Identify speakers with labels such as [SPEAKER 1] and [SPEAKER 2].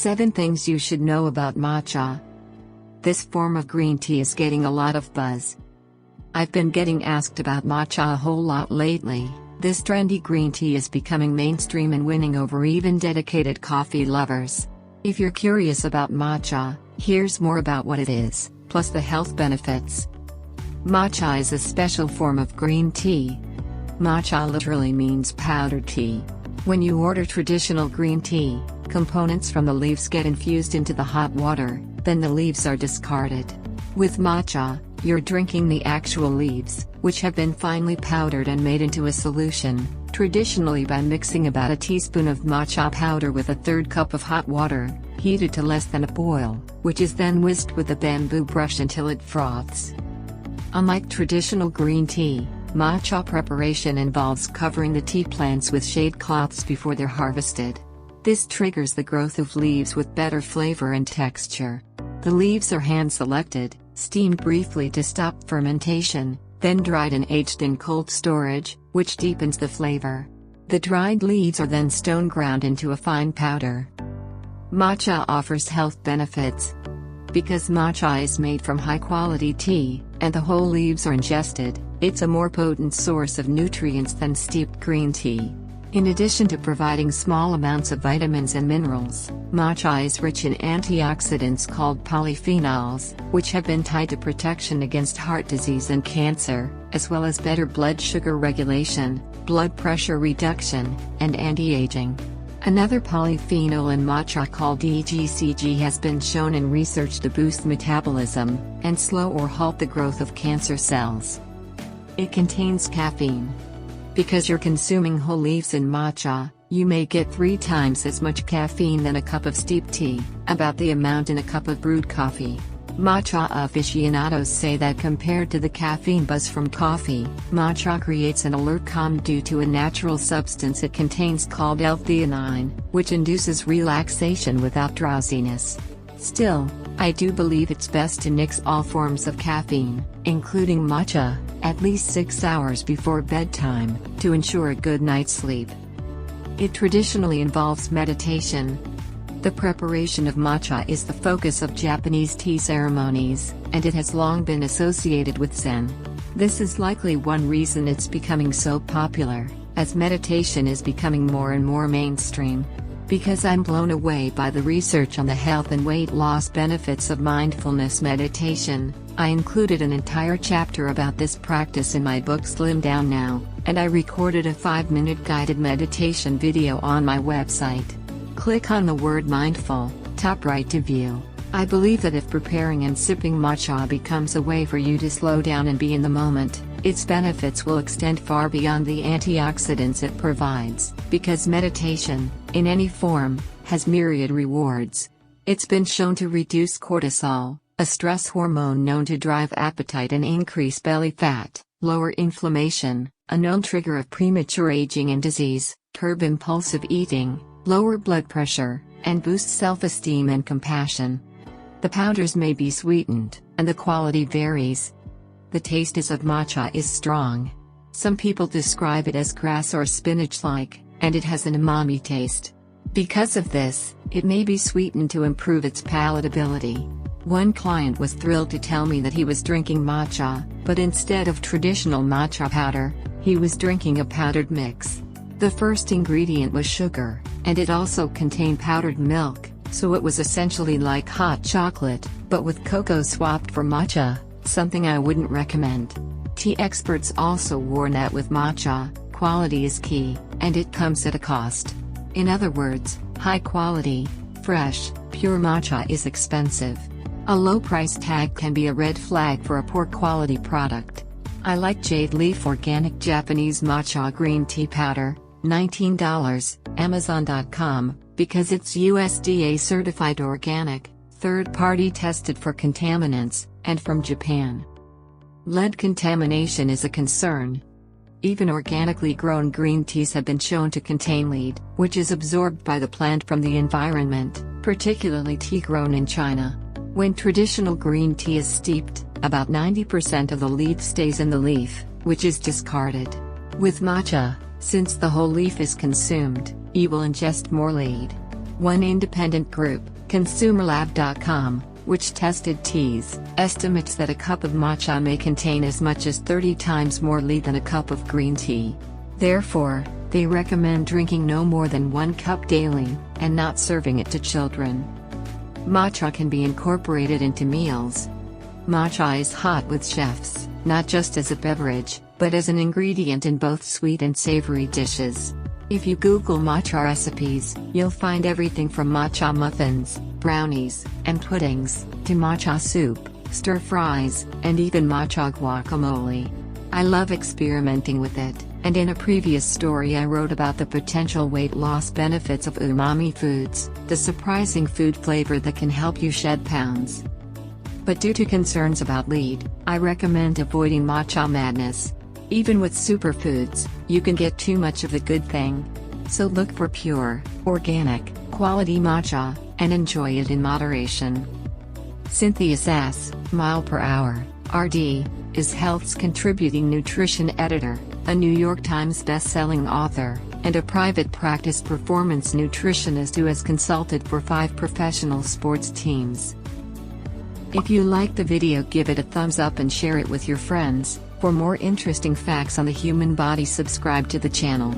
[SPEAKER 1] 7 Things You Should Know About Matcha. This form of green tea is getting a lot of buzz. I've been getting asked about matcha a whole lot lately. This trendy green tea is becoming mainstream and winning over even dedicated coffee lovers. If you're curious about matcha, here's more about what it is, plus the health benefits. Matcha is a special form of green tea. Matcha literally means powdered tea. When you order traditional green tea, components from the leaves get infused into the hot water, then the leaves are discarded. With matcha, you're drinking the actual leaves, which have been finely powdered and made into a solution, traditionally by mixing about a teaspoon of matcha powder with a third cup of hot water, heated to less than a boil, which is then whisked with a bamboo brush until it froths. Unlike traditional green tea, matcha preparation involves covering the tea plants with shade cloths before they're harvested. This triggers the growth of leaves with better flavor and texture. The leaves are hand-selected, steamed briefly to stop fermentation, then dried and aged in cold storage, which deepens the flavor. The dried leaves are then stone ground into a fine powder. Matcha offers health benefits. Because matcha is made from high-quality tea, and the whole leaves are ingested, it's a more potent source of nutrients than steeped green tea. In addition to providing small amounts of vitamins and minerals, matcha is rich in antioxidants called polyphenols, which have been tied to protection against heart disease and cancer, as well as better blood sugar regulation, blood pressure reduction, and anti-aging. Another polyphenol in matcha called EGCG has been shown in research to boost metabolism, and slow or halt the growth of cancer cells. It contains caffeine. Because you're consuming whole leaves in matcha, you may get 3 times as much caffeine than a cup of steeped tea, about the amount in a cup of brewed coffee. Matcha aficionados say that compared to the caffeine buzz from coffee, matcha creates an alert calm due to a natural substance it contains called L-theanine, which induces relaxation without drowsiness. Still, I do believe it's best to nix all forms of caffeine, including matcha, at least 6 hours before bedtime, to ensure a good night's sleep. It traditionally involves meditation. The preparation of matcha is the focus of Japanese tea ceremonies, and it has long been associated with Zen. This is likely one reason it's becoming so popular, as meditation is becoming more and more mainstream. Because I'm blown away by the research on the health and weight loss benefits of mindfulness meditation, I included an entire chapter about this practice in my book Slim Down Now, and I recorded a 5-minute guided meditation video on my website. Click on the word mindful, top right to view. I believe that if preparing and sipping matcha becomes a way for you to slow down and be in the moment, its benefits will extend far beyond the antioxidants it provides, because meditation, in any form, has myriad rewards. It's been shown to reduce cortisol, a stress hormone known to drive appetite and increase belly fat, lower inflammation, a known trigger of premature aging and disease, curb impulsive eating, lower blood pressure, and boost self-esteem and compassion. The powders may be sweetened, and the quality varies. The taste of matcha is strong. Some people describe it as grass or spinach-like, and it has an umami taste. Because of this, it may be sweetened to improve its palatability. One client was thrilled to tell me that he was drinking matcha, but instead of traditional matcha powder, he was drinking a powdered mix. The first ingredient was sugar, and it also contained powdered milk, so it was essentially like hot chocolate, but with cocoa swapped for matcha, something I wouldn't recommend. Tea experts also warn that with matcha, quality is key, and it comes at a cost. In other words, high quality, fresh, pure matcha is expensive. A low price tag can be a red flag for a poor quality product. I like Jade Leaf Organic Japanese Matcha Green Tea Powder, $19, Amazon.com, because it's USDA certified organic, third-party tested for contaminants, and from Japan. Lead contamination is a concern. Even organically grown green teas have been shown to contain lead, which is absorbed by the plant from the environment, particularly tea grown in China. When traditional green tea is steeped, about 90% of the lead stays in the leaf, which is discarded. With matcha, since the whole leaf is consumed, you will ingest more lead. One independent group, ConsumerLab.com, which tested teas, estimates that a cup of matcha may contain as much as 30 times more lead than a cup of green tea. Therefore, they recommend drinking no more than 1 cup daily, and not serving it to children. Matcha can be incorporated into meals. Matcha is hot with chefs, not just as a beverage, but as an ingredient in both sweet and savory dishes. If you Google matcha recipes, you'll find everything from matcha muffins, brownies, and puddings, to matcha soup, stir-fries, and even matcha guacamole. I love experimenting with it, and in a previous story I wrote about the potential weight loss benefits of umami foods, the surprising food flavor that can help you shed pounds. But due to concerns about lead, I recommend avoiding matcha madness. Even with superfoods, you can get too much of the good thing. So look for pure, organic, quality matcha, and enjoy it in moderation. Cynthia Sass, mph, RD, is Health's contributing nutrition editor, a New York Times best-selling author, and a private practice performance nutritionist who has consulted for 5 professional sports teams. If you liked the video, give it a thumbs up and share it with your friends. For more interesting facts on the human body, subscribe to the channel.